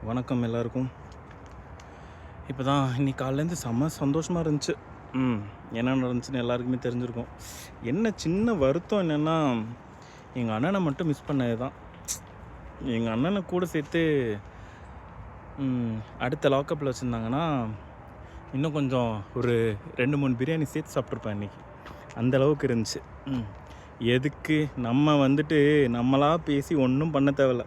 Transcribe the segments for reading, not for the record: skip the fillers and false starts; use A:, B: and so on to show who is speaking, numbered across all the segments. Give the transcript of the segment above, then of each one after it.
A: வணக்கம் எல்லாருக்கும். இப்போ தான் இன்னைக்கு காலையிலேருந்து செம்ம சந்தோஷமாக இருந்துச்சு. என்ன நடந்துச்சுன்னு எல்லாருக்குமே தெரிஞ்சிருக்கும். என்ன சின்ன வருத்தம் என்னென்னா, எங்கள் அண்ணனை மட்டும் மிஸ் பண்ணது தான். எங்கள் அண்ணனை கூட சேர்த்து அடுத்த லாக்கப்பில் வச்சுருந்தாங்கன்னா, இன்னும் கொஞ்சம் ஒரு 2-3 பிரியாணி சேர்த்து சாப்பிட்ருப்பேன் இன்றைக்கி. அந்தளவுக்கு இருந்துச்சு. எதுக்கு நம்ம வந்துட்டு நம்மளாக பேசி ஒன்றும் பண்ண தேவையில்ல.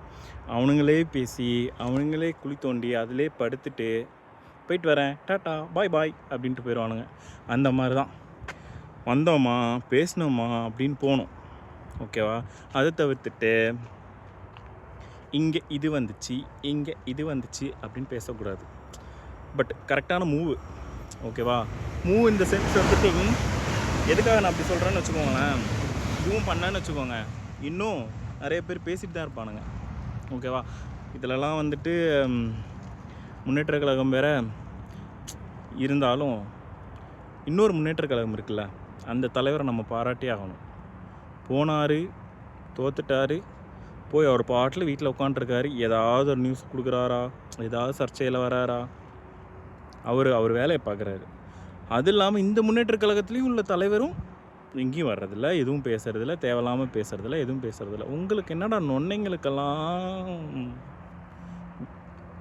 A: அவனுங்களே பேசி அவனுங்களே குழி தோண்டி அதிலே படுத்துட்டு போயிட்டு வரேன், டாட்டா, பாய் பாய் அப்படின்ட்டு போயிடுவானுங்க. அந்த மாதிரி தான் வந்தோமா பேசினோமா அப்படின்னு போகணும். ஓகேவா? அதை தவிர்த்துட்டு இங்கே இது வந்துச்சு இங்கே இது வந்துச்சு அப்படின்னு பேசக்கூடாது. பட் கரெக்டான மூவு. ஓகேவா? மூவ் இந்த சென்ஸ் வந்துட்டு எதுக்காக நான் அப்படி சொல்கிறேன்னு வச்சுக்கோங்களேன். இதுவும் பண்ணேன்னு வச்சுக்கோங்க, இன்னும் நிறைய பேர் பேசிட்டு தான் இருப்பானுங்க. ஓகேவா? இதிலலாம் வந்துட்டு முன்னேற்ற கழகம் வேறு இருந்தாலும் இன்னொரு முன்னேற்ற கழகம் இருக்குல்ல, அந்த தலைவரை நம்ம பாராட்டி ஆகணும். போனார், தோத்துட்டார், போய் அவர் பாட்டில் வீட்டில் உட்காண்ட்ருக்காரு. ஏதாவது ஒரு நியூஸ் கொடுக்குறாரா, ஏதாவது சர்ச்சையில் வராரா, அவர் வேலையை பார்க்குறாரு. அது இல்லாமல் இந்த முன்னேற்ற கழகத்துலேயும் உள்ள தலைவரும் எங்கேயும் வர்றதில்ல, எதுவும் பேசுகிறதில்ல, தேவையில்லாமல் பேசுகிறதில்ல, எதுவும் பேசுகிறதில்ல. உங்களுக்கு என்னடா நொன்னைங்களுக்கெல்லாம்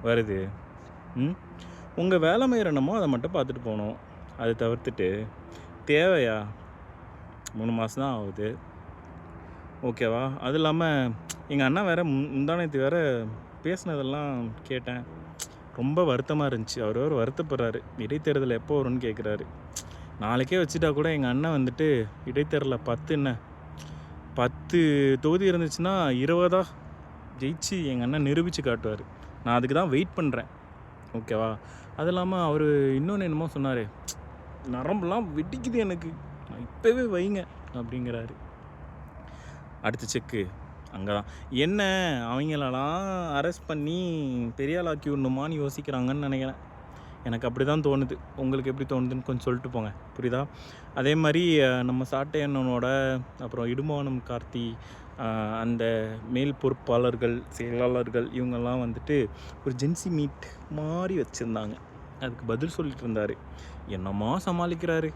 A: வருது? உங்கள் வேலை என்னமோ அதை மட்டும் பார்த்துட்டு போகணும். அதை தவிர்த்துட்டு தேவையா? 3 மாதம் தான் ஆகுது. ஓகேவா? அது இல்லாமல் எங்கள் அண்ணா வேறு முந்தானத்து வேறு பேசினதெல்லாம் கேட்டேன். ரொம்ப வருத்தமாக இருந்துச்சு. அவர் வேறு வருத்தப்படுறாரு. இடைத்தேர்தல் எப்போ வரும்னு கேட்குறாரு. நாளைக்கே வச்சுட்டா கூட எங்கள் அண்ணன் வந்துட்டு இடைத்தேர்தலில் 10 தொகுதி இருந்துச்சுன்னா 20 ஜெயிச்சு எங்கள் அண்ணன் நிரூபித்து காட்டுவார். நான் அதுக்கு தான் வெயிட் பண்ணுறேன். ஓகேவா? அது இல்லாமல் அவர் இன்னொன்று என்னமோ சொன்னார், நரம்புலாம் வெடிக்குது எனக்கு, நான் இப்போவே வைங்க அப்படிங்கிறாரு. அடுத்த செக்கு அங்கே தான். என்ன அவங்களெல்லாம் அரெஸ்ட் பண்ணி பெரியாளாக்கி விடணுமான்னு யோசிக்கிறாங்கன்னு நினைக்கிறேன். எனக்கு அப்படி தான் தோணுது. உங்களுக்கு எப்படி தோணுதுன்னு கொஞ்சம் சொல்லிட்டு போங்க, புரியுதா? அதே மாதிரி நம்ம சாட்டையண்ணனோட அப்புறம் இடுமானம் கார்த்தி, அந்த மேல் பொறுப்பாளர்கள், செயலாளர்கள் இவங்கெல்லாம் வந்துட்டு ஒரு ஜென்சி மீட் மாதிரி வச்சுருந்தாங்க. அதுக்கு பதில் சொல்லிட்டு இருந்தார். என்னம்மா சமாளிக்கிறாரு.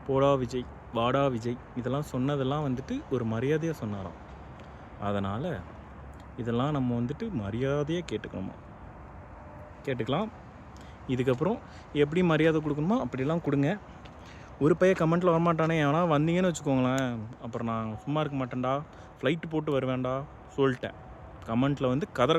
A: போடா விஜய், வாடா விஜய், இதெல்லாம் சொன்னதெல்லாம் வந்துட்டு ஒரு மரியாதையாக சொன்னாராம். அதனால் இதெல்லாம் நம்ம வந்துட்டு மரியாதையாக கேட்டுக்கலாம். இதுக்கப்புறம் எப்படி மரியாதை கொடுக்கணுமோ அப்படிலாம் கொடுங்க. ஒரு பையன் கமெண்ட்டில் வரமாட்டானே, ஏன்னா வந்தீங்கன்னு வச்சுக்கோங்களேன், அப்புறம் நான் சும்மா இருக்க மாட்டேன்டா, ஃப்ளைட்டு போட்டு வருவேன்டா சொல்லிட்டேன். கமெண்ட்டில் வந்து கதற